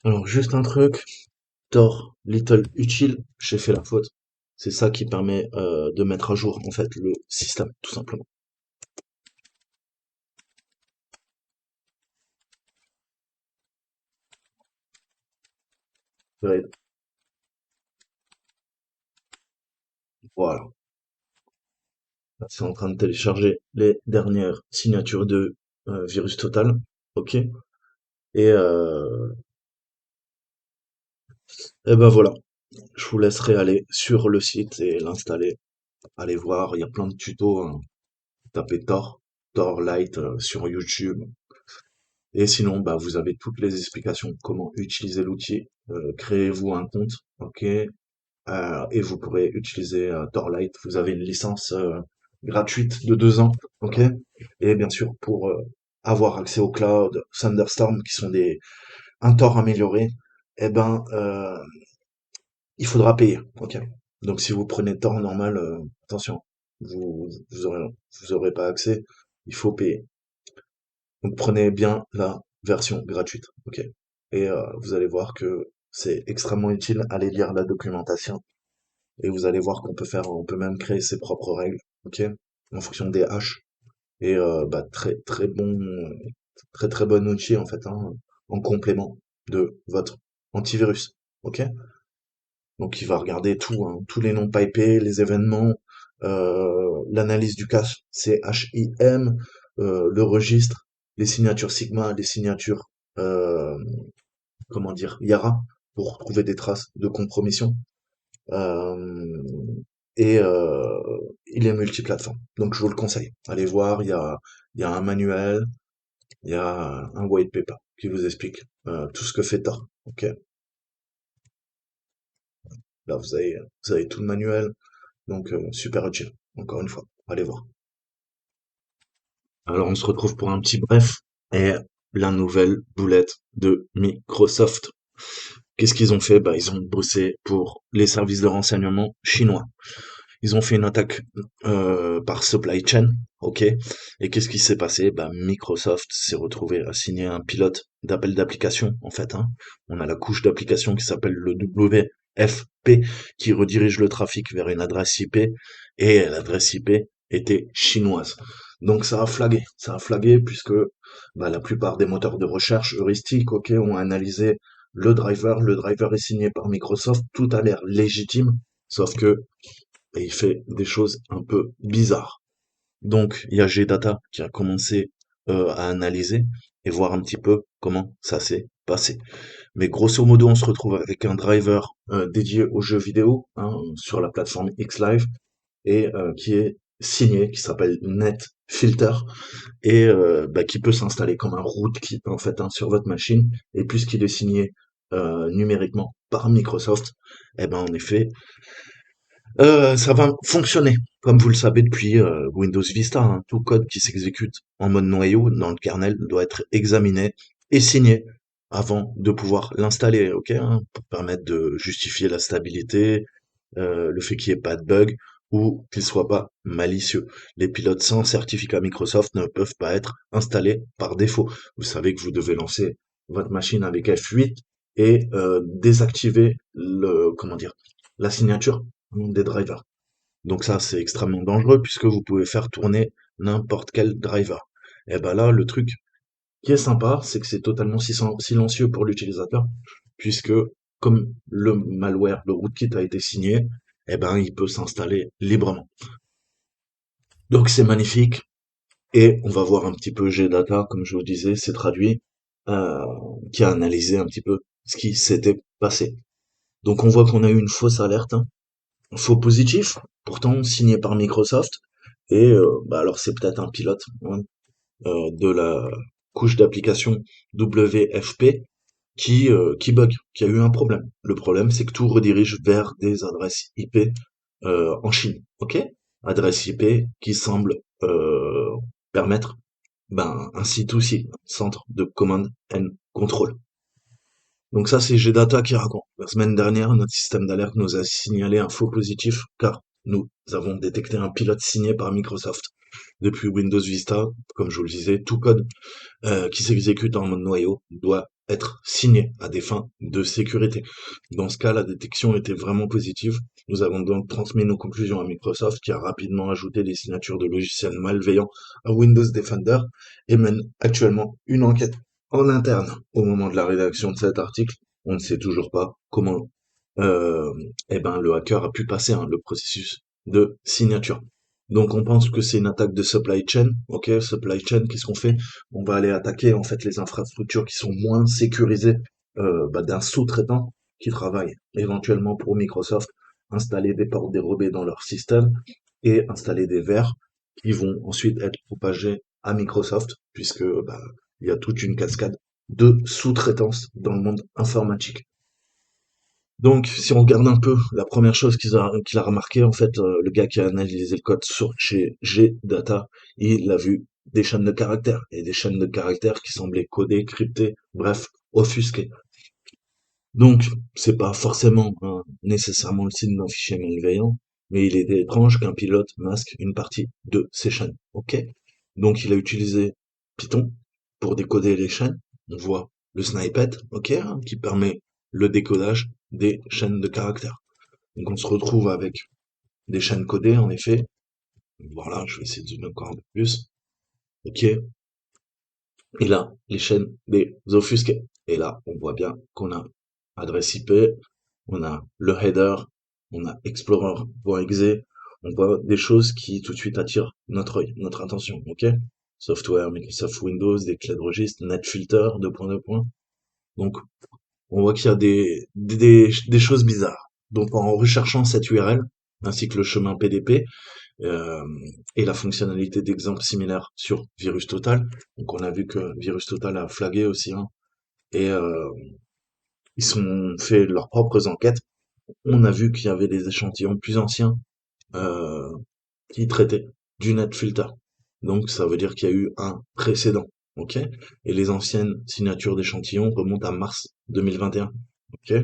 Alors, juste un truc, Tor, Little Utile, j'ai fait la faute. C'est ça qui permet de mettre à jour, en fait, le système, tout simplement. Ouais, voilà. Là, c'est en train de télécharger les dernières signatures de Virus Total. Ok. Et ben voilà. Je vous laisserai aller sur le site et l'installer. Allez voir, il y a plein de tutos, hein. Tapez Tor, Tor Lite sur YouTube. Et sinon, bah, vous avez toutes les explications comment utiliser l'outil. Créez-vous un compte, ok, et vous pourrez utiliser Torlight. Vous avez une licence gratuite de 2 ans, ok. Et bien sûr, pour avoir accès au cloud, Thunderstorm, qui sont un Tor amélioré, eh ben, il faudra payer, ok. Donc si vous prenez Tor normal, attention, vous aurez pas accès, il faut payer. Donc prenez bien la version gratuite, ok? Et vous allez voir que c'est extrêmement utile. Allez lire la documentation et vous allez voir on peut même créer ses propres règles, ok? En fonction des haches. Et bah, très très bon outil en fait, hein, en complément de votre antivirus, ok? Donc il va regarder tout, hein, tous les noms pipés, les événements, l'analyse du cache, CHIM, le registre, les signatures Sigma, les signatures, euh, comment dire, Yara, pour trouver des traces de compromission. Euh, et il est multiplateforme. Donc je vous le conseille. Allez voir, il y a un manuel, il y a un white paper qui vous explique tout ce que fait Tor. Ok. Là vous avez tout le manuel. Donc, super utile, encore une fois. Allez voir. Alors, on se retrouve pour un petit bref et la nouvelle boulette de Microsoft. Qu'est-ce qu'ils ont fait? Bah, ils ont bossé pour les services de renseignement chinois. Ils ont fait une attaque par supply chain, ok. Et qu'est-ce qui s'est passé? Bah, Microsoft s'est retrouvé à signer un pilote d'appel d'application, en fait, hein. On a la couche d'application qui s'appelle le WFP, qui redirige le trafic vers une adresse IP, et l'adresse IP était chinoise. Donc ça a flagué puisque bah, la plupart des moteurs de recherche heuristiques, ok, ont analysé le driver est signé par Microsoft, tout a l'air légitime, sauf que et il fait des choses un peu bizarres. Donc, il y a Gdata qui a commencé à analyser et voir un petit peu comment ça s'est passé. Mais grosso modo, on se retrouve avec un driver dédié aux jeux vidéo, hein, sur la plateforme Xlive et qui est signé, qui s'appelle NetFilter et bah, qui peut s'installer comme un rootkit en fait, hein, sur votre machine. Et puisqu'il est signé numériquement par Microsoft, eh ben en effet, ça va fonctionner. Comme vous le savez depuis Windows Vista, hein, tout code qui s'exécute en mode noyau dans le kernel doit être examiné et signé avant de pouvoir l'installer, ok, hein, pour permettre de justifier la stabilité, le fait qu'il n'y ait pas de bug ou qu'il soit pas malicieux. Les pilotes sans certificat Microsoft ne peuvent pas être installés par défaut. Vous savez que vous devez lancer votre machine avec F8 et désactiver comment dire, la signature des drivers. Donc ça, c'est extrêmement dangereux puisque vous pouvez faire tourner n'importe quel driver. Et ben là, le truc qui est sympa, c'est que c'est totalement silencieux pour l'utilisateur puisque comme le malware, le rootkit a été signé, eh ben il peut s'installer librement. Donc c'est magnifique et on va voir un petit peu Gdata, comme je vous disais, c'est traduit, euh, qui a analysé un petit peu ce qui s'était passé. Donc on voit qu'on a eu une fausse alerte, hein. Faux positif, pourtant signé par Microsoft. Et bah alors c'est peut-être un pilote, hein, de la couche d'application WFP qui bug, qui a eu un problème. Le problème, c'est que tout redirige vers des adresses IP en Chine, ok? Adresse IP qui semble permettre ben, un C2C, centre de command and control. Donc ça, c'est Gdata qui raconte. La semaine dernière, notre système d'alerte nous a signalé un faux positif car nous avons détecté un pilote signé par Microsoft. Depuis Windows Vista, comme je vous le disais, tout code qui s'exécute en mode noyau doit être signé à des fins de sécurité. Dans ce cas, la détection était vraiment positive. Nous avons donc transmis nos conclusions à Microsoft, qui a rapidement ajouté des signatures de logiciels malveillants à Windows Defender et mène actuellement une enquête en interne. Au moment de la rédaction de cet article, on ne sait toujours pas comment euh, le hacker a pu passer le processus de signature. Donc on pense que c'est une attaque de supply chain. Ok, supply chain, qu'est-ce qu'on fait? On va aller attaquer en fait les infrastructures qui sont moins sécurisées d'un sous-traitant qui travaille éventuellement pour Microsoft, installer des ports dérobés dans leur système et installer des verres qui vont ensuite être propagés à Microsoft, puisque il y a toute une cascade de sous-traitance dans le monde informatique. Donc, si on regarde un peu, la première chose qu'il a remarqué, en fait, le gars qui a analysé le code sur chez G-Data, il a vu des chaînes de caractères, et des chaînes de caractères qui semblaient codées, cryptées, bref, offusquées. Donc, c'est pas forcément nécessairement le signe d'un fichier malveillant, mais il est étrange qu'un pilote masque une partie de ces chaînes. Ok? Donc, il a utilisé Python pour décoder les chaînes. On voit le snippet, ok, qui permet le décodage des chaînes de caractères. Donc, on se retrouve avec des chaînes codées, en effet. Voilà, je vais essayer de zoomer encore un peu plus. Ok. Et là, les chaînes des offusqués. Et là, on voit bien qu'on a adresse IP, on a le header, on a explorer.exe, on voit des choses qui tout de suite attirent notre œil, notre attention, ok? Software, Microsoft Windows, des clés de registre, NetFilter, deux points, deux points. Donc, on voit qu'il y a des choses bizarres. Donc, en recherchant cette URL, ainsi que le chemin PDP, euh, et la fonctionnalité d'exemple similaire sur VirusTotal. Donc, on a vu que VirusTotal a flagué aussi, hein, et ils ont fait leurs propres enquêtes. On a vu qu'il y avait des échantillons plus anciens euh, qui traitaient du NetFilter. Donc ça veut dire qu'il y a eu un précédent, ok? Et les anciennes signatures d'échantillons remontent à mars 2021, ok?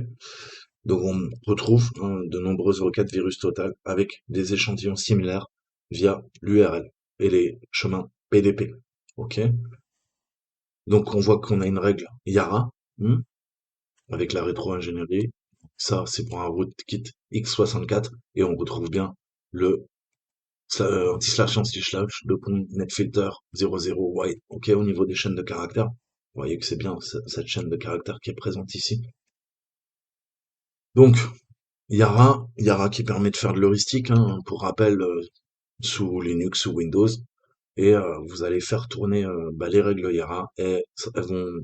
Donc on retrouve de nombreuses requêtes virus total avec des échantillons similaires via l'URL et les chemins PDP, ok? Donc on voit qu'on a une règle Yara, avec la rétro-ingénierie. Ça, c'est pour un rootkit x64 et on retrouve bien le anti/anti/slash de pont netfilter 00 white. Ok, au niveau des chaînes de caractères, vous voyez que c'est bien cette chaîne de caractères qui est présente ici. Donc, Yara qui permet de faire de l'heuristique, hein, pour rappel, sous Linux, sous Windows, et vous allez faire tourner les règles Yara et elles vont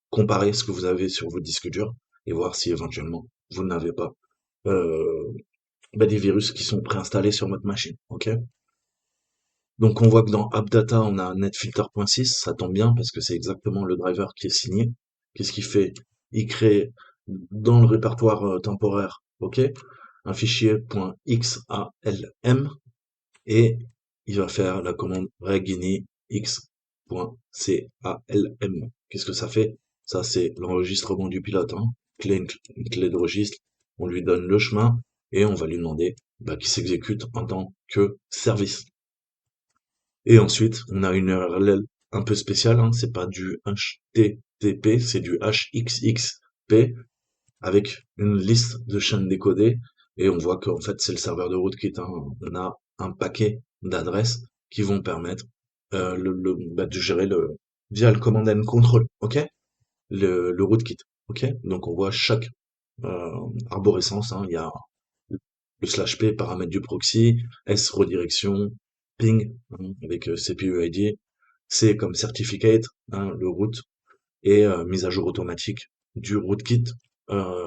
comparer ce que vous avez sur vos disques durs et voir si éventuellement vous n'avez pas euh, des virus qui sont préinstallés sur votre machine. Ok. Donc on voit que dans AppData on a netfilter.6, ça tombe bien parce que c'est exactement le driver qui est signé. Qu'est-ce qu'il fait? Il crée dans le répertoire temporaire, ok, un fichier .xalm et il va faire la commande regini x.calm. Qu'est-ce que ça fait? Ça, c'est l'enregistrement du pilote, hein. Une clé de registre, on lui donne le chemin et on va lui demander qu'il s'exécute en tant que service. Et ensuite, on a une URL un peu spéciale, hein. C'est pas du HTTP, c'est du HXXP avec une liste de chaînes décodées et on voit qu'en fait c'est le serveur de rootkit, hein. On a un paquet d'adresses qui vont permettre de gérer via le command and control, ok? Le rootkit, ok? Donc on voit chaque arborescence, hein. Il y a le slash p paramètre du proxy, s redirection, ping avec CPU ID, c comme certificate, hein, le root et mise à jour automatique du rootkit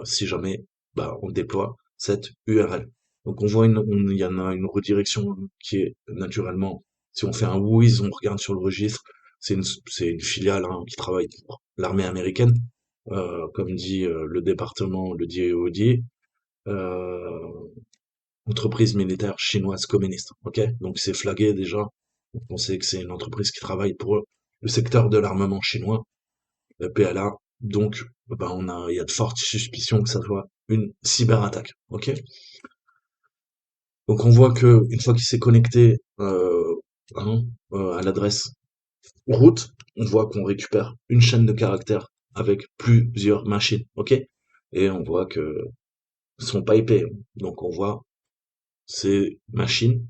si jamais on déploie cette URL. Donc on voit il y en a une redirection qui est naturellement, si on fait un WHOIS, on regarde sur le registre, c'est une filiale qui travaille pour l'armée américaine, comme dit le département, le DoD, euh, entreprise militaire chinoise communiste. Ok, donc c'est flagué déjà. On sait que c'est une entreprise qui travaille pour le secteur de l'armement chinois, le PLA. Donc, il y a de fortes suspicions que ça soit une cyberattaque. Ok. Donc on voit que une fois qu'il s'est connecté hein, à l'adresse route, on voit qu'on récupère une chaîne de caractères avec plusieurs machines, ok? Et on voit que sont pas épais. Donc on voit ces machines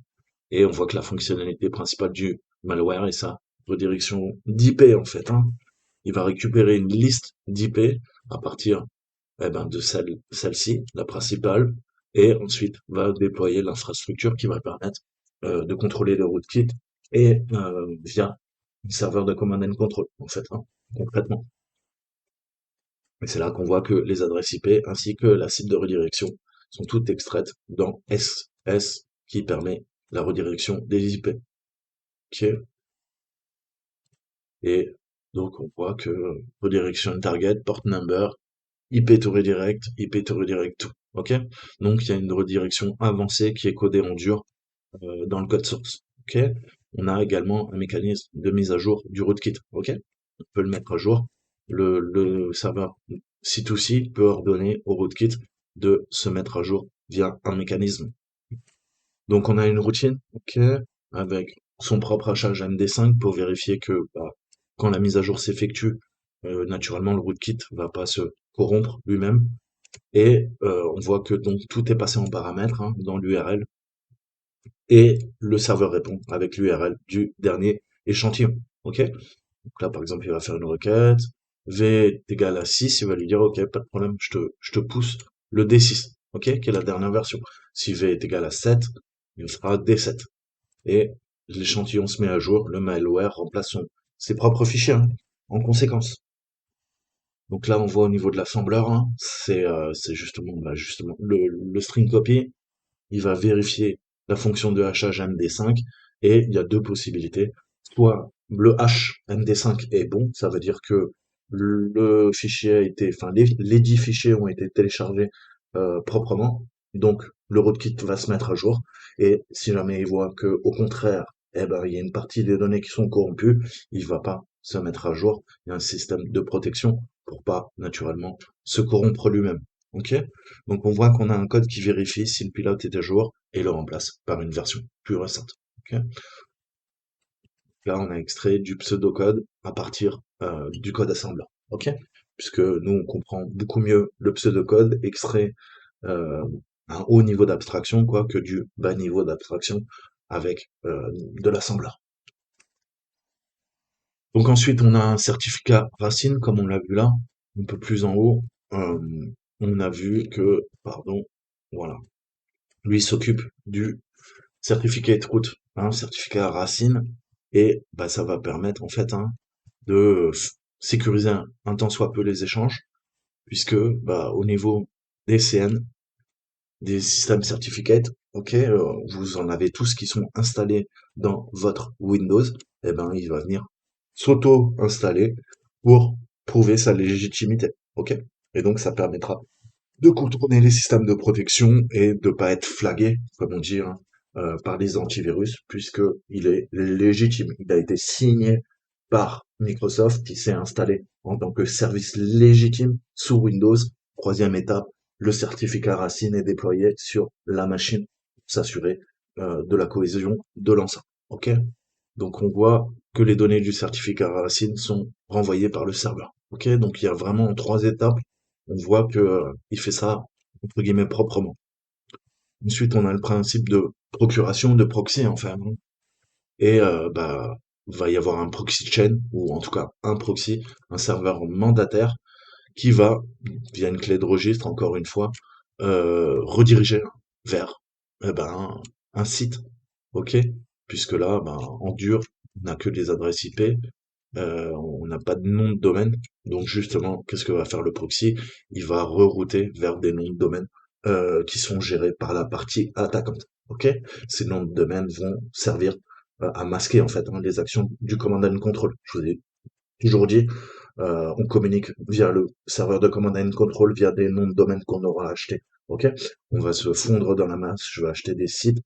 et on voit que la fonctionnalité principale du malware est sa redirection d'IP en fait, hein. Il va récupérer une liste d'IP à partir de celle-ci, la principale, et ensuite va déployer l'infrastructure qui va permettre de contrôler le rootkit et via un serveur de command and control, en fait, hein, concrètement. Et c'est là qu'on voit que les adresses IP ainsi que la cible de redirection sont toutes extraites dans SS qui permet la redirection des IP. Ok. Et donc on voit que redirection target, port number, IP to redirect, IP to redirect to. Ok. Donc il y a une redirection avancée qui est codée en dur dans le code source. Ok. On a également un mécanisme de mise à jour du rootkit. Ok. On peut le mettre à jour. Le serveur C2C peut ordonner au rootkit de se mettre à jour via un mécanisme. Donc on a une routine, ok, avec son propre hachage MD5 pour vérifier que quand la mise à jour s'effectue, naturellement le rootkit va pas se corrompre lui-même. Et on voit que donc tout est passé en paramètres hein, dans l'URL et le serveur répond avec l'URL du dernier échantillon. Ok? Donc là, par exemple, il va faire une requête. V est égal à 6, il va lui dire, ok, pas de problème, je te pousse le D6, ok, qui est la dernière version. Si V est égal à 7, il fera D7. Et l'échantillon se met à jour, le malware remplace ses propres fichiers, hein, en conséquence. Donc là, on voit au niveau de l'assembleur, hein, c'est justement le string copy, il va vérifier la fonction de hachage MD5 et il y a deux possibilités. Soit le hash MD5 est bon, ça veut dire que le fichier a été, enfin les 10 fichiers ont été téléchargés proprement, donc le rootkit va se mettre à jour. Et si jamais il voit que au contraire, il y a une partie des données qui sont corrompues, il va pas se mettre à jour. Il y a un système de protection pour pas naturellement se corrompre lui-même. Ok? Donc on voit qu'on a un code qui vérifie si le pilote est à jour et le remplace par une version plus récente. Ok. Là, on a extrait du pseudocode à partir du code assembler. Ok. Puisque nous, on comprend beaucoup mieux le pseudocode extrait euh, à un haut niveau d'abstraction quoi que du bas niveau d'abstraction avec de l'assembler. Donc ensuite, on a un certificat racine, comme on l'a vu là, un peu plus en haut. Euh, on a vu que, pardon, voilà, lui s'occupe du certificat de route, hein, certificat racine, et ça va permettre en fait hein, de sécuriser un tant soit peu les échanges, puisque au niveau des CN, des systèmes certificates, ok, vous en avez tous qui sont installés dans votre Windows, et il va venir s'auto-installer pour prouver sa légitimité, ok, et donc ça permettra de contourner les systèmes de protection et de pas être flagué, comme on dit, hein, par les antivirus, puisque il est légitime. Il a été signé par Microsoft, qui s'est installé en tant que service légitime sous Windows. Troisième étape, le certificat racine est déployé sur la machine pour s'assurer de la cohésion de l'ensemble. Ok? Donc on voit que les données du certificat racine sont renvoyées par le serveur. Ok, donc il y a vraiment trois étapes. On voit que il fait ça entre guillemets proprement. Ensuite, on a le principe de procuration de proxy enfin, hein. Et va y avoir un proxy chain ou en tout cas un proxy, un serveur mandataire qui va via une clé de registre encore une fois rediriger vers eh ben, un site. Ok, puisque là, en dur, on n'a que des adresses IP, on n'a pas de nom de domaine. Donc justement, qu'est-ce que va faire le proxy? Il va rerouter vers des noms de domaine qui sont gérés par la partie attaquante. Ok? Ces noms de domaine vont servir à masquer en fait hein, les actions du command and control. Je vous ai toujours dit, on communique via le serveur de command and control via des noms de domaine qu'on aura achetés. Ok? On va se fondre dans la masse. Je vais acheter des sites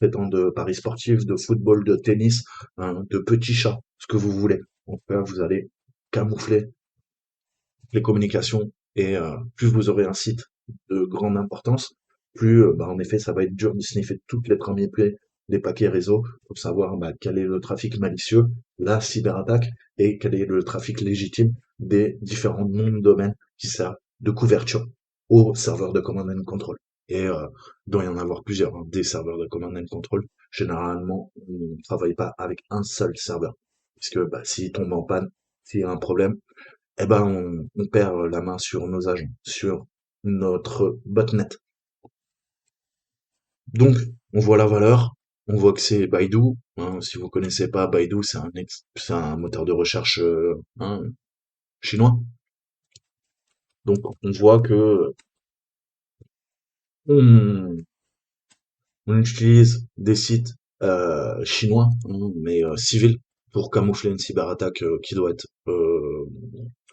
traitant de paris sportifs, de football, de tennis, hein, de petits chats, ce que vous voulez. En tout cas, vous allez camoufler les communications et plus vous aurez un site de grande importance, plus en effet ça va être dur de sniffer toutes les trames IP des paquets réseau pour savoir bah, quel est le trafic malicieux, la cyberattaque et quel est le trafic légitime des différents noms de domaines qui servent de couverture aux serveurs de command and control. Et il doit y en avoir plusieurs, hein, des serveurs de command and control. Généralement, on ne travaille pas avec un seul serveur. Puisque bah, s'il tombe en panne, s'il y a un problème, eh ben on perd la main sur nos agents, sur notre botnet. Donc, on voit la valeur, on voit que c'est Baidu. Hein, si vous connaissez pas Baidu, c'est un moteur de recherche hein, chinois. Donc, on voit que on, on utilise des sites chinois, hein, mais civils, pour camoufler une cyberattaque qui doit être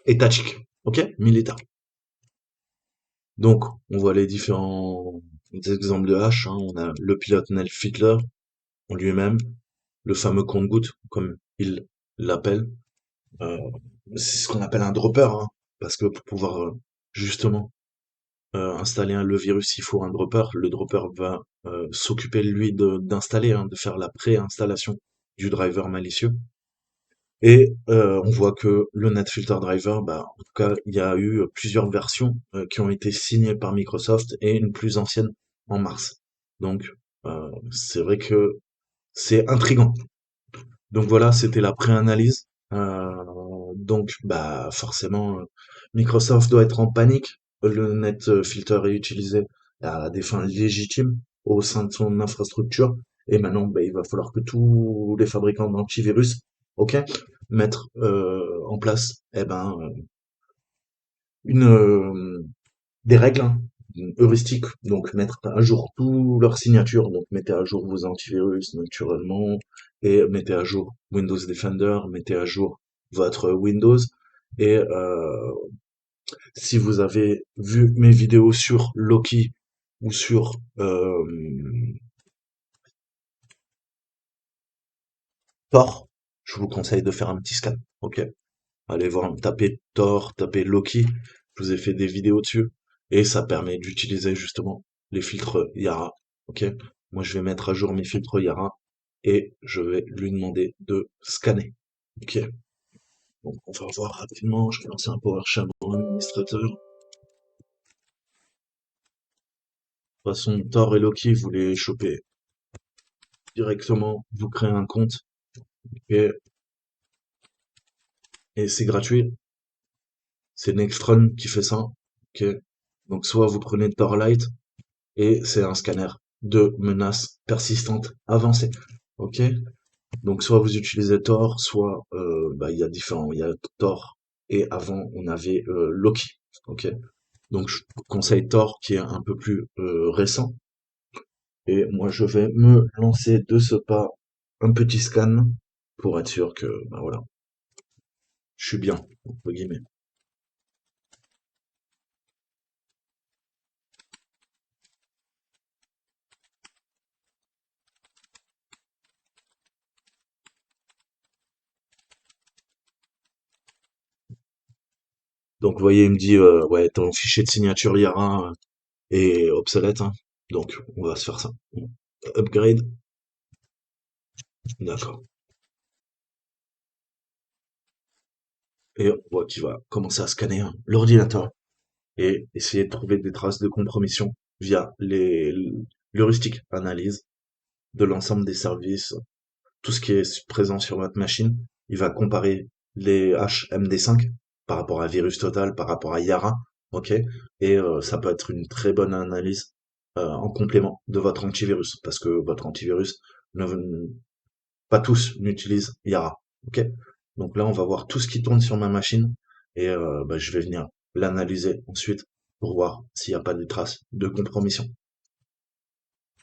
étatique, ok, militaire. Donc, on voit les différents exemples de hash. Hein. On a le pilote Nel Fiedler en lui-même, le fameux compte-gouttes, comme il l'appelle. Euh, c'est ce qu'on appelle un dropper, hein, parce que pour pouvoir justement installer le virus, il faut un dropper. Le dropper va s'occuper, lui, d'installer, hein, de faire la préinstallation du driver malicieux. Et on voit que le NetFilter Driver, bah, en tout cas, il y a eu plusieurs versions qui ont été signées par Microsoft et une plus ancienne en mars. Donc, c'est vrai que c'est intriguant. Donc voilà, c'était la préanalyse. Donc, bah, forcément, Microsoft doit être en panique. Le NetFilter est utilisé à des fins légitimes au sein de son infrastructure. Et maintenant, bah, il va falloir que tous les fabricants d'antivirus, ok, mettre en place, eh ben, une des règles, hein, heuristiques. Donc mettre à jour tous leurs signatures. Donc mettez à jour vos antivirus naturellement et mettez à jour Windows Defender, mettez à jour votre Windows. Et si vous avez vu mes vidéos sur Loki ou sur Tor, je vous conseille de faire un petit scan. Ok, allez voir, tapez Tor, tapez Loki. Je vous ai fait des vidéos dessus et ça permet d'utiliser justement les filtres Yara. Ok, moi je vais mettre à jour mes filtres Yara et je vais lui demander de scanner. Ok, donc on va voir rapidement. Je vais lancer un PowerShell dans l'administrateur. De toute façon, Tor et Loki, vous les chopez directement. Vous créez un compte et, et c'est gratuit. C'est Nextron qui fait ça. Ok, donc soit vous prenez Torlight et c'est un scanner de menaces persistantes avancées. Ok, donc soit vous utilisez Tor, soit bah, il y a différents, il y a Tor et avant on avait Loki. Ok, donc je vous conseille Tor qui est un peu plus récent et moi je vais me lancer de ce pas un petit scan pour être sûr que bah voilà, je suis bien entre guillemets. Donc vous voyez, il me dit ouais ton fichier de signature Yara est obsolète, hein. Donc on va se faire ça. Upgrade, d'accord. Et on voit qu'il va commencer à scanner hein, l'ordinateur et essayer de trouver des traces de compromission via l'heuristique analyse de l'ensemble des services, tout ce qui est présent sur votre machine. Il va comparer les HMD5 par rapport à Virus Total, par rapport à Yara, ok? Et ça peut être une très bonne analyse en complément de votre antivirus, parce que votre antivirus, pas tous n'utilisent Yara, ok? Donc là, on va voir tout ce qui tourne sur ma machine et bah, je vais venir l'analyser ensuite pour voir s'il n'y a pas de traces de compromission.